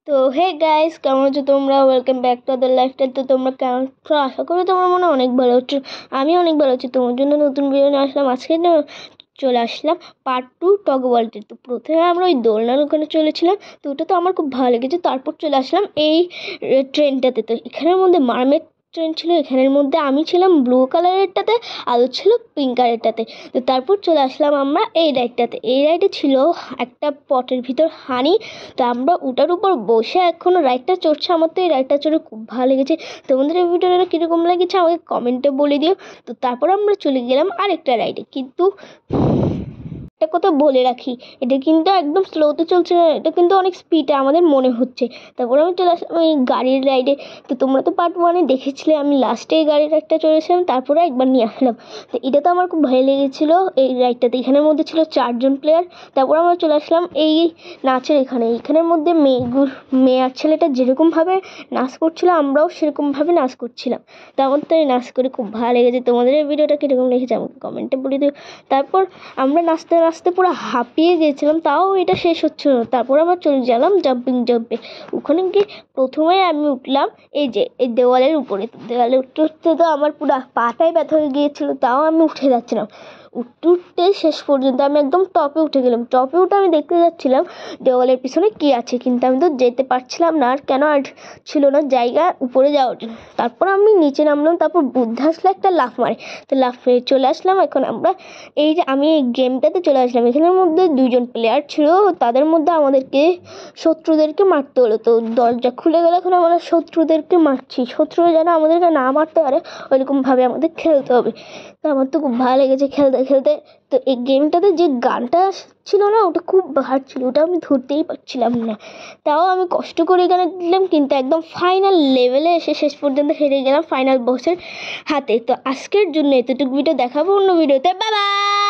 তো hey guys, কেমন আছো তোমরা? Welcome back to other lifestyle. তো তোমরা কেমন আছো? আশা করি তোমরা মনে অনেক ভালো আছো। আমি অনেক ভালো আছি। তোমার জন্য নতুন ভিডিও নিয়ে আসলাম। আজকে না চলে আসলাম পার্ট 2 টগ ওয়ার্ল্ডের। তো প্রথমে আমরা ওই দোলনার ওখানে চলেছিলাম, তো ওটা তো আমার খুব ভালো লেগেছে। তারপর চলে আসলাম এই ট্রেনটাতে। তো এখানের মধ্যে মারমেড ট্রেন ছিল, এখানের মধ্যে আমি ছিলাম ব্লু কালারেরটাতে, আলো ছিল পিঙ্ক কালারেরটাতে। তো তারপর চলে আসলাম আমরা এই রাইডটাতে। এই রাইডে ছিল একটা পটের ভিতর হানি। তো আমরা ওটার উপর বসে এখনও রাইডটা চড়ছে। আমার তো এই রাইডটা চড়ে খুব ভালো লেগেছে। তোমাদের এই ভিডিওটা কীরকম লেগেছে আমাকে কমেন্টে বলে দিও। তো তারপর আমরা চলে গেলাম আরেকটা রাইডে, কিন্তু একটা কথা বলে রাখি, এটা কিন্তু একদম স্লোতে চলছে না, এটা কিন্তু অনেক স্পিডে আমাদের মনে হচ্ছে। তারপর আমি চলে আসলাম এই গাড়ির রাইডে। তো তোমরা তো পার্ট 1 দেখেছিলে আমি লাস্টে এই গাড়ির রাইডটা চড়েছিলাম, তারপরে একবার নিয়ে আসলাম। তো এটা তো আমার খুব ভালো লেগেছিলো এই রাইডটাতে। এখানের মধ্যে ছিল 4জন প্লেয়ার। তারপর আমরা চলে আসলাম এই নাচের এখানের মধ্যে মেয়ে আর ছেলেটা যেরকমভাবে নাচ করছিল আমরাও সেরকমভাবে নাচ করছিলাম। তো আমার তো এই নাচ করে খুব ভালো লেগেছে। তোমাদের এই ভিডিওটা কীরকম লেগেছে আমাকে কমেন্টে বলে দিও। তারপর আমরা নাচতে নাচতে পুরো হাঁপিয়ে গিয়েছিলাম, তাও এটা শেষ হচ্ছিল না। তারপর আবার চলে গেলাম জাম্পে। ওখানে গিয়ে প্রথমে আমি উঠলাম এই যে এই দেওয়ালের উপরে। দেওয়ালে উঠতে উঠতে তো আমার পুরো পাটাই ব্যথা হয়ে গিয়েছিলো, তাও আমি উঠে যাচ্ছিলাম। উঠতে শেষ পর্যন্ত আমি একদম টপে উঠে গেলাম। টপে উঠে আমি দেখতে যাচ্ছিলাম দেওয়ালের পিছনে কী আছে, কিন্তু আমি তো যেতে পারছিলাম না। আর কেন আর ছিল না জায়গা উপরে যাওয়ার জন্য। তারপর আমি নিচে নামলাম। তারপর বুদ্ধ আসলে একটা লাফ মারে, তো লাফ মেরে চলে আসলাম। এখন আমরা এই যে আমি এই গেমটাতে চলে আসলাম। এখানের মধ্যে 2জন প্লেয়ার ছিল, তাদের মধ্যে আমাদেরকে শত্রুদেরকে মারতে হলো। তো দরজা খুলে গেলে এখন আমরা শত্রুদেরকে মারছি। শত্রুরা যেন আমাদেরকে না মারতে পারে ওইরকমভাবে আমাদের খেলতে হবে। তো আমার তো খুব ভালো লেগেছে খেলতে খেলতে। তো এই গেমটাতে যে গানটা ছিল না, ওটা খুব ভালো ছিল, ওটা আমি ধরতেই পারছিলাম না। তাও আমি কষ্ট করে এখানে দিলাম, কিন্তু একদম ফাইনাল লেভেলে এসে শেষ পর্যন্ত হেরে গেলাম ফাইনাল বসের হাতে। তো আজকের জন্য এতটুকু ভিডিও দেখাবো অন্য ভিডিওতে। Bye bye.